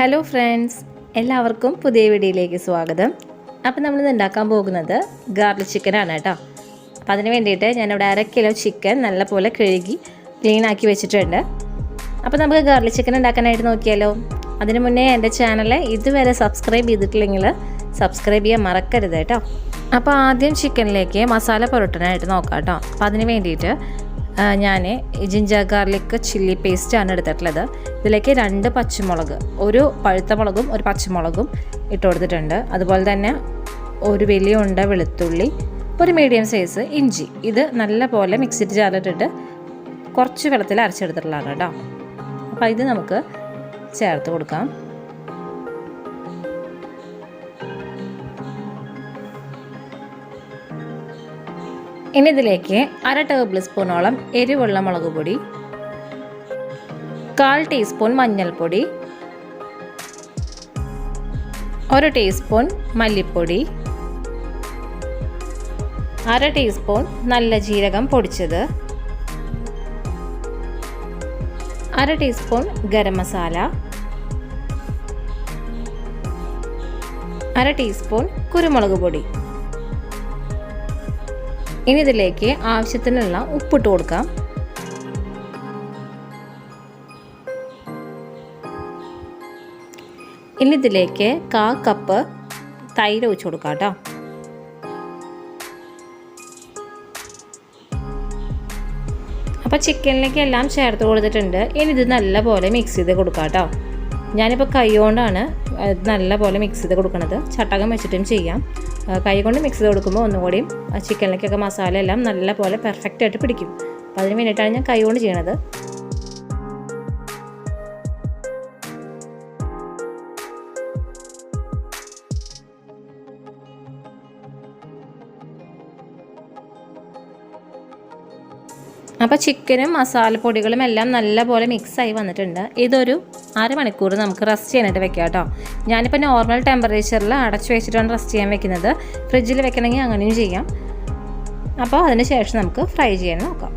Hello friends, എല്ലാവർക്കും പുതിയ വീഡിയോയിലേക്ക് സ്വാഗതം. അപ്പോൾ നമ്മളിന്ന് ഉണ്ടാക്കാൻ പോകുന്നത് ഗാർലിക് ചിക്കനാണ് കേട്ടോ. അപ്പോൾ അതിന് വേണ്ടിയിട്ട് ഞാനിവിടെ 1/2 കിലോ ചിക്കൻ നല്ലപോലെ കഴുകി ക്ലീൻ ആക്കി വെച്ചിട്ടുണ്ട്. അപ്പോൾ നമുക്ക് ഗാർലിക് ചിക്കൻ ഉണ്ടാക്കാനായിട്ട് നോക്കിയാലോ. അതിന് മുന്നേ എൻ്റെ ചാനൽ ഇതുവരെ സബ്സ്ക്രൈബ് ചെയ്തിട്ടില്ലെങ്കിൽ സബ്സ്ക്രൈബ് ചെയ്യാൻ മറക്കരുത് കേട്ടോ. അപ്പോൾ ആദ്യം ചിക്കനിലേക്ക് മസാല പുരട്ടാനായിട്ട് നോക്കാം കേട്ടോ. അപ്പോൾ അതിന് വേണ്ടിയിട്ട് ഞാൻ ജിഞ്ചർ ഗാർലിക് ചില്ലി പേസ്റ്റാണ് എടുത്തിട്ടുള്ളത്. ഇതിലേക്ക് 2 പച്ചമുളക്, ഒരു പഴുത്ത മുളകും ഒരു പച്ചമുളകും ഇട്ട് കൊടുത്തിട്ടുണ്ട്. അതുപോലെ തന്നെ ഒരു വലിയ ഉണ്ട വെളുത്തുള്ളി, ഒരു മീഡിയം സൈസ് ഇഞ്ചി. ഇത് നല്ല പോലെ മിക്സിയിൽ ചേർത്തിട്ട് കുറച്ച് വെള്ളത്തിൽ അരച്ചെടുത്തിട്ടുള്ളതാണ് കേട്ടോ. അപ്പോൾ ഇത് നമുക്ക് ചേർത്ത് കൊടുക്കാം. ഇനി ഇതിലേക്ക് 1/2 ടേബിൾ സ്പൂണോളം എരിവുള്ള മുളക് പൊടി, 1/4 ടീസ്പൂൺ മഞ്ഞൾപ്പൊടി, 1 ടീസ്പൂൺ മല്ലിപ്പൊടി, 1/2 ടീസ്പൂൺ നല്ല ജീരകം പൊടിച്ചത്, 1/2 ടീസ്പൂൺ ഗരം മസാല, 1/2 ടീസ്പൂൺ കുരുമുളക് പൊടി. ഇനി ഇതിലേക്ക് ആവശ്യത്തിനുള്ള ഉപ്പിട്ട് കൊടുക്കാം. ഇനി ഇതിലേക്ക് 1/4 കപ്പ് തൈര് ഒഴിച്ച് കൊടുക്കാം കേട്ടോ. അപ്പോൾ ചിക്കനിലേക്ക് എല്ലാം ചേർത്ത് കൊടുത്തിട്ടുണ്ട്. ഇനി ഇത് നല്ലപോലെ മിക്സ് ചെയ്ത് കൊടുക്കാം കേട്ടോ. ഞാനിപ്പോൾ കൈ കൊണ്ടാണ് നല്ലപോലെ മിക്സ് ചെയ്ത് കൊടുക്കുന്നത്. ചട്ടകം വെച്ചിട്ടും ചെയ്യാം. കൈ കൊണ്ട് മിക്സ് ചെയ്ത് കൊടുക്കുമ്പോൾ ഒന്നുകൂടിയും ചിക്കനിലേക്കൊക്കെ മസാല എല്ലാം നല്ലപോലെ പെർഫെക്റ്റ് ആയിട്ട് പിടിക്കും. അപ്പോൾ അതിന് വേണ്ടിയിട്ടാണ് ഞാൻ കൈ കൊണ്ട് ചെയ്യണത്. അപ്പോൾ ചിക്കനും മസാലപ്പൊടികളും എല്ലാം നല്ലപോലെ മിക്സായി വന്നിട്ടുണ്ട്. ഇതൊരു 1/2 മണിക്കൂർ നമുക്ക് റെസ്റ്റ് ചെയ്യാനായിട്ട് വെക്കാം കേട്ടോ. ഞാനിപ്പോൾ നോർമൽ ടെമ്പറേച്ചറിൽ അടച്ചു വെച്ചിട്ടാണ് റെസ്റ്റ് ചെയ്യാൻ വെക്കുന്നത്. ഫ്രിഡ്ജിൽ വെക്കണമെങ്കിൽ അങ്ങനെയും ചെയ്യാം. അപ്പോൾ അതിന് ശേഷം നമുക്ക് ഫ്രൈ ചെയ്യാൻ നോക്കാം.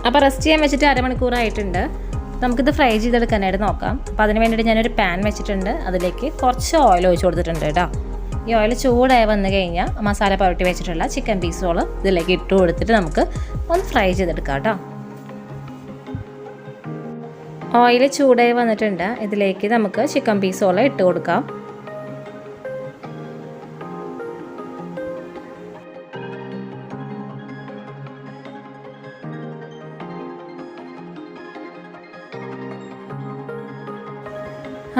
അപ്പോൾ റെസ്റ്റ് ചെയ്യാൻ വെച്ചിട്ട് 1/2 മണിക്കൂറായിട്ടുണ്ട്. നമുക്കിത് ഫ്രൈ ചെയ്തെടുക്കാനായിട്ട് നോക്കാം. അപ്പോൾ അതിന് വേണ്ടിയിട്ട് ഞാനൊരു പാൻ വെച്ചിട്ടുണ്ട്. അതിലേക്ക് കുറച്ച് ഓയിൽ ഒഴിച്ച് കൊടുത്തിട്ടുണ്ട് കേട്ടോ. ഈ ഓയിൽ ചൂടായി വന്നു കഴിഞ്ഞാൽ മസാല പുരട്ടി വെച്ചിട്ടുള്ള ചിക്കൻ പീസുകൾ ഇതിലേക്ക് ഇട്ട് കൊടുത്തിട്ട് നമുക്ക് ഒന്ന് ഫ്രൈ ചെയ്തെടുക്കാം കേട്ടോ. ഓയിൽ ചൂടായി വന്നിട്ടുണ്ട്. ഇതിലേക്ക് നമുക്ക് ചിക്കൻ പീസുകൾ ഇട്ട് കൊടുക്കാം.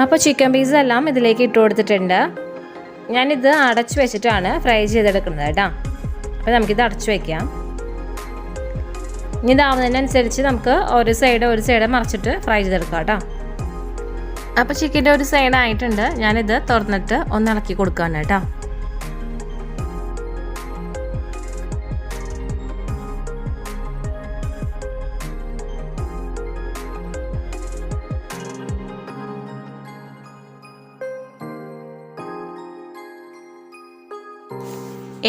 അപ്പോൾ ചിക്കൻ പീസ് എല്ലാം ഇതിലേക്ക് ഇട്ട് കൊടുത്തിട്ടുണ്ട്. ഞാനിത് അടച്ചു വെച്ചിട്ടാണ് ഫ്രൈ ചെയ്തെടുക്കുന്നത് കേട്ടോ. അപ്പോൾ നമുക്കിത് അടച്ചു വയ്ക്കാം. ഇനി ഇതാവുന്നതിനനുസരിച്ച് നമുക്ക് ഒരു സൈഡ് മറിച്ചിട്ട് ഫ്രൈ ചെയ്തെടുക്കാം കേട്ടോ. അപ്പോൾ ചിക്കൻ്റെ ഒരു സൈഡ് ആയിട്ടുണ്ട്. ഞാനിത് തുറന്നിട്ട് ഒന്ന് ഇളക്കി കൊടുക്കാണ് കേട്ടോ.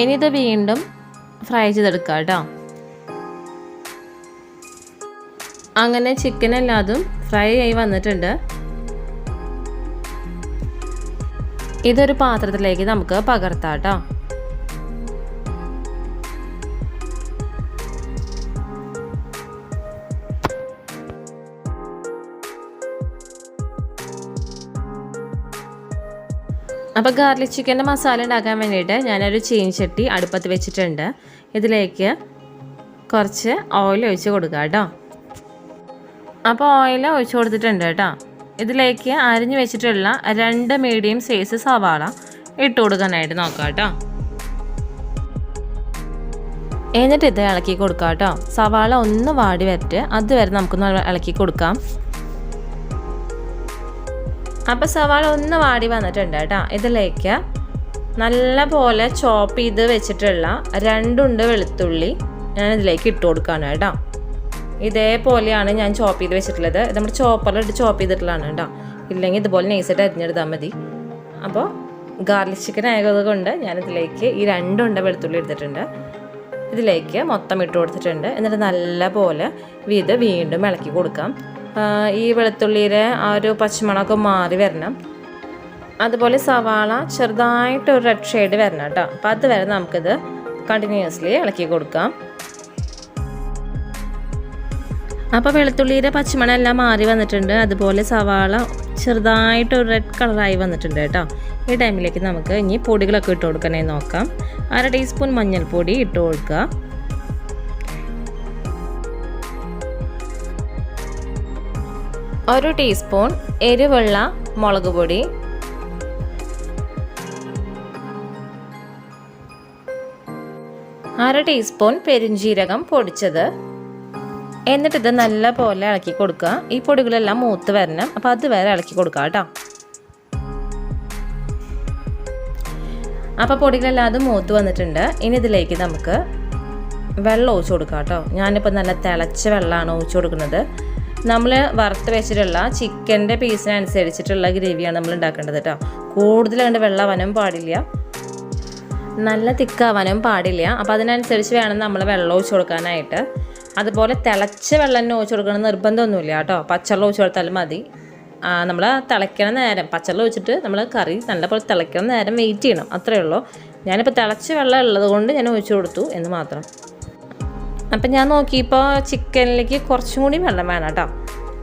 ഇനി ഇത് വീണ്ടും ഫ്രൈ ചെയ്തെടുക്കാം കേട്ടോ. അങ്ങനെ ചിക്കൻ എല്ലാതും ഫ്രൈ ആയി വന്നിട്ടുണ്ട്. ഇതൊരു പാത്രത്തിലേക്ക് നമുക്ക് പകർത്താം കേട്ടോ. അപ്പോൾ ഗാർലിക് ചിക്കൻ്റെ മസാല ഉണ്ടാക്കാൻ വേണ്ടിയിട്ട് ഞാനൊരു ചീനച്ചട്ടി അടുപ്പത്ത് വെച്ചിട്ടുണ്ട്. ഇതിലേക്ക് കുറച്ച് ഓയിൽ ഒഴിച്ച് കൊടുക്കുക കേട്ടോ. അപ്പോൾ ഓയിൽ ഒഴിച്ച് കൊടുത്തിട്ടുണ്ട് കേട്ടോ. ഇതിലേക്ക് അരിഞ്ഞ് വെച്ചിട്ടുള്ള 2 മീഡിയം സൈസ് സവാള ഇട്ട് കൊടുക്കാനായിട്ട് നോക്കാം കേട്ടോ. എന്നിട്ട് ഇത് ഇളക്കി കൊടുക്കാം കേട്ടോ. സവാള ഒന്ന് വാടി വരട്ടെ, അതുവരെ നമുക്കൊന്ന് ഇളക്കി കൊടുക്കാം. അപ്പോൾ സവാള ഒന്ന് വാടി വന്നിട്ടുണ്ട് കേട്ടോ. ഇതിലേക്ക് നല്ല പോലെ ചോപ്പ് ചെയ്ത് വെച്ചിട്ടുള്ള 2 ഉണ്ട വെളുത്തുള്ളി ഞാൻ ഇതിലേക്ക് ഇട്ട് കൊടുക്കുകയാണ് കേട്ടോ. ഇതേപോലെയാണ് ഞാൻ ചോപ്പ് ചെയ്ത് വെച്ചിട്ടുള്ളത്. ഇത് നമ്മുടെ ചോപ്പറിലിട്ട് ചോപ്പ് ചെയ്തിട്ടുള്ളതാണ് കേട്ടോ. ഇല്ലെങ്കിൽ ഇതുപോലെ നൈസായിട്ട് അരിഞ്ഞെടുത്താൽ മതി. അപ്പോൾ ഗാർലിക് ചിക്കൻ ആയതുകൊണ്ട് ഞാനിതിലേക്ക് ഈ 2 ഉണ്ട വെളുത്തുള്ളി എടുത്തിട്ടുണ്ട്. ഇതിലേക്ക് മൊത്തം ഇട്ട് കൊടുത്തിട്ടുണ്ട്. എന്നിട്ട് നല്ല പോലെ ഇത് വീണ്ടും ഇളക്കി കൊടുക്കാം. ഈ വെളുത്തുള്ളിയുടെ ആ ഒരു പച്ചമണമൊക്കെ മാറി വരണം. അതുപോലെ സവാള ചെറുതായിട്ട് ഒരു റെഡ് ഷെയ്ഡ് വരണം കേട്ടോ. അപ്പോൾ അതുവരെ നമുക്കിത് കണ്ടിന്യൂസ്ലി ഇളക്കി കൊടുക്കാം. അപ്പോൾ വെളുത്തുള്ളിയുടെ പച്ചമണം എല്ലാം മാറി വന്നിട്ടുണ്ട്. അതുപോലെ സവാള ചെറുതായിട്ട് ഒരു റെഡ് കളറായി വന്നിട്ടുണ്ട് കേട്ടോ. ഈ ടൈമിലേക്ക് നമുക്ക് ഇനി പൊടികളൊക്കെ ഇട്ട് കൊടുക്കണേ നോക്കാം. 1/2 ടീസ്പൂൺ മഞ്ഞൾപ്പൊടി ഇട്ട് കൊടുക്കുക. 1 ടീസ്പൂൺ എരിവുള്ള മുളക് പൊടി, 1/2 ടീസ്പൂൺ പെരുംജീരകം പൊടിച്ചത്. എന്നിട്ടിത് നല്ല പോലെ ഇളക്കി കൊടുക്കുക. ഈ പൊടികളെല്ലാം മൂത്ത് വരണം. അപ്പോൾ അതുവരെ ഇളക്കി കൊടുക്കുക കേട്ടോ. അപ്പോൾ പൊടികളെല്ലാം അത് മൂത്ത് വന്നിട്ടുണ്ട്. ഇനി ഇതിലേക്ക് നമുക്ക് വെള്ളം ഒഴിച്ച് കൊടുക്കാം കേട്ടോ. ഞാനിപ്പോൾ നല്ല തിളച്ച വെള്ളമാണ് ഒഴിച്ച് കൊടുക്കുന്നത്. നമ്മൾ വറുത്ത് വെച്ചിട്ടുള്ള ചിക്കൻ്റെ പീസിനനുസരിച്ചിട്ടുള്ള ഗ്രേവിയാണ് നമ്മൾ ഉണ്ടാക്കേണ്ടത് കേട്ടോ. കൂടുതൽ കണ്ട് വെള്ളമാവാനും പാടില്ല, നല്ല തിക്കാവാനും പാടില്ല. അപ്പോൾ അതിനനുസരിച്ച് വേണം നമ്മൾ വെള്ളം ഒഴിച്ച് കൊടുക്കാനായിട്ട്. അതുപോലെ തിളച്ച വെള്ളം തന്നെ ഒഴിച്ച് കൊടുക്കണം നിർബന്ധമൊന്നുമില്ല കേട്ടോ. പച്ചവെള്ളം ഒഴിച്ച് കൊടുത്താലും മതി. നമ്മൾ തിളയ്ക്കണ നേരം പച്ചവെള്ളം ഒഴിച്ചിട്ട് നമ്മൾ കറി നല്ലപോലെ തിളയ്ക്കണ നേരം വെയിറ്റ് ചെയ്യണം, അത്രയേ ഉള്ളൂ. ഞാനിപ്പോൾ തിളച്ച വെള്ളം ഉള്ളത് കൊണ്ട് ഞാൻ ഒഴിച്ച് കൊടുത്തു എന്ന് മാത്രം. അപ്പം ഞാൻ നോക്കിയപ്പോൾ ചിക്കനിലേക്ക് കുറച്ചും കൂടി വെള്ളം വേണം കേട്ടോ.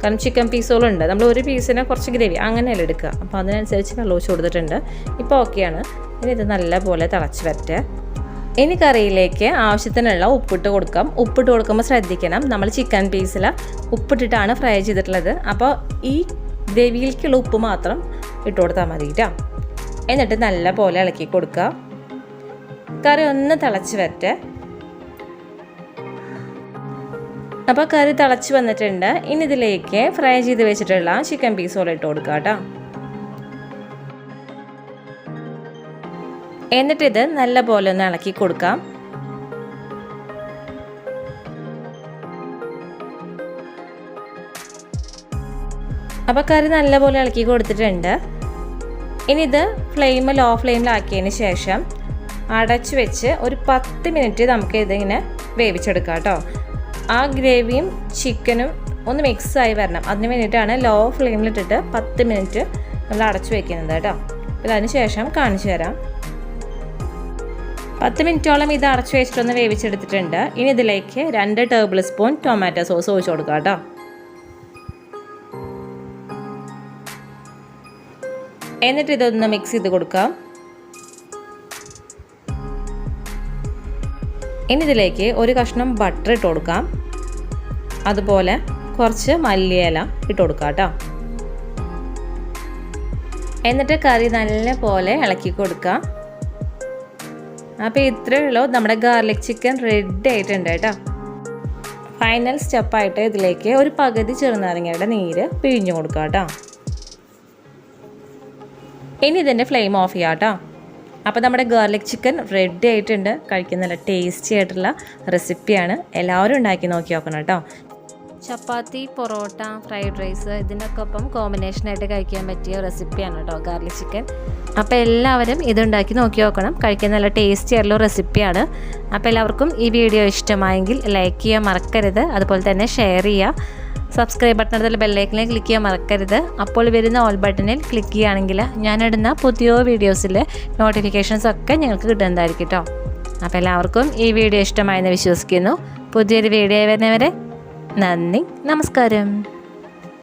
കാരണം ചിക്കൻ പീസുകളുണ്ട്, നമ്മൾ ഒരു പീസിന് കുറച്ച് ഗ്രേവി അങ്ങനെയല്ല എടുക്കുക. അപ്പോൾ അതിനനുസരിച്ച് വെള്ളം ഒഴിച്ച് കൊടുത്തിട്ടുണ്ട്. ഇപ്പോൾ ഓക്കെയാണ്. ഇനി ഇത് നല്ലപോലെ തിളച്ച് വരട്ടെ. ഇനി കറിയിലേക്ക് ആവശ്യത്തിനുള്ള ഉപ്പിട്ട് കൊടുക്കാം. ഉപ്പിട്ട് കൊടുക്കുമ്പോൾ ശ്രദ്ധിക്കണം, നമ്മൾ ചിക്കൻ പീസിൽ ഉപ്പിട്ടിട്ടാണ് ഫ്രൈ ചെയ്തിട്ടുള്ളത്. അപ്പോൾ ഈ ഗ്രേവിയിലേക്കുള്ള ഉപ്പ് മാത്രം ഇട്ട് കൊടുത്താൽ മതി കേട്ടോ. എന്നിട്ട് നല്ല പോലെ ഇളക്കി കൊടുക്കുക. കറി ഒന്ന് തിളച്ച് വരട്ടെ. അപ്പോൾ കറി തിളച്ച് വന്നിട്ടുണ്ട്. ഇനി ഇതിലേക്ക് ഫ്രൈ ചെയ്ത് വെച്ചിട്ടുള്ള ചിക്കൻ പീസുകൾ ഇട്ട് കൊടുക്കുക കേട്ടോ. എന്നിട്ടിത് നല്ല പോലെ ഒന്ന് ഇളക്കി കൊടുക്കാം. അപ്പോൾ കറി നല്ലപോലെ ഇളക്കി കൊടുത്തിട്ടുണ്ട്. ഇനി ഇത് ലോ ഫ്ലെയിമിലാക്കിയതിന് ശേഷം അടച്ചു വെച്ച് ഒരു 10 മിനിറ്റ് നമുക്ക് ഇതിങ്ങനെ വേവിച്ചെടുക്കാം കേട്ടോ. ആ ഗ്രേവിയും ചിക്കനും ഒന്ന് മിക്സായി വരണം. അതിന് വേണ്ടിയിട്ടാണ് ലോ ഫ്ലെയിമിലിട്ടിട്ട് 10 മിനിറ്റ് നമ്മൾ അടച്ചു വെക്കുന്നത് കേട്ടോ. അപ്പോൾ അതിന് ശേഷം കാണിച്ചു തരാം. 10 മിനിറ്റോളം ഇത് അടച്ചു വെച്ചിട്ടൊന്ന് വേവിച്ചെടുത്തിട്ടുണ്ട്. ഇനി ഇതിലേക്ക് 2 ടേബിൾ സ്പൂൺ ടൊമാറ്റോ സോസ് ഒഴിച്ച് കൊടുക്കാം കേട്ടോ. എന്നിട്ട് ഇതൊന്ന് മിക്സ് ചെയ്ത് കൊടുക്കാം. ഇനി ഇതിലേക്ക് ഒരു കഷ്ണം ബട്ടർ ഇട്ട് കൊടുക്കാം. അതുപോലെ കുറച്ച് മല്ലിയില ഇട്ട് കൊടുക്കാം കേട്ടോ. എന്നിട്ട് കറി നല്ല പോലെ ഇളക്കി കൊടുക്കാം. അപ്പോൾ ഇത്രയേ ഉള്ളൂ, നമ്മുടെ ഗാർലിക് ചിക്കൻ റെഡി ആയിട്ടുണ്ട് കേട്ടോ. ഫൈനൽ സ്റ്റെപ്പായിട്ട് ഇതിലേക്ക് ഒരു പകുതി ചെറുനാരങ്ങയുടെ നീര് പിഴിഞ്ഞു കൊടുക്കാം കേട്ടോ. ഇനി ഇതിൻ്റെ ഫ്ലെയിം ഓഫ് ചെയ്യാം കേട്ടോ. അപ്പോൾ നമ്മുടെ ഗാർലിക് ചിക്കൻ റെഡി ആയിട്ടുണ്ട്. കഴിക്കുന്ന നല്ല ടേസ്റ്റി ആയിട്ടുള്ള റെസിപ്പിയാണ്. എല്ലാവരും ഉണ്ടാക്കി നോക്കി നോക്കണം കേട്ടോ. ചപ്പാത്തി, പൊറോട്ട, ഫ്രൈഡ് റൈസ് ഇതിനൊക്കെ ഒപ്പം കോമ്പിനേഷനായിട്ട് കഴിക്കാൻ പറ്റിയ റെസിപ്പിയാണ് കേട്ടോ ഗാർലിക് ചിക്കൻ. അപ്പോൾ എല്ലാവരും ഇതുണ്ടാക്കി നോക്കി നോക്കണം. കഴിക്കാൻ നല്ല ടേസ്റ്റി ആയിട്ടുള്ള റെസിപ്പിയാണ്. അപ്പോൾ എല്ലാവർക്കും ഈ വീഡിയോ ഇഷ്ടമായെങ്കിൽ ലൈക്ക് ചെയ്യാൻ മറക്കരുത്. അതുപോലെ തന്നെ ഷെയർ ചെയ്യുക. സബ്സ്ക്രൈബ് ബട്ടണിൽ ബെല്ലൈക്കനിൽ ക്ലിക്ക് ചെയ്യാൻ മറക്കരുത്. അപ്പോൾ വരുന്ന ഓൾ ബട്ടണിൽ ക്ലിക്ക് ചെയ്യുകയാണെങ്കിൽ ഞാനിടുന്ന പുതിയ വീഡിയോസിൽ നോട്ടിഫിക്കേഷൻസ് ഒക്കെ നിങ്ങൾക്ക് കിട്ടുന്നതായിരിക്കും കേട്ടോ. അപ്പോൾ എല്ലാവർക്കും ഈ വീഡിയോ ഇഷ്ടമായെന്ന് വിശ്വസിക്കുന്നു. പുതിയൊരു വീഡിയോ വരുന്നവരെ നന്ദി, നമസ്കാരം.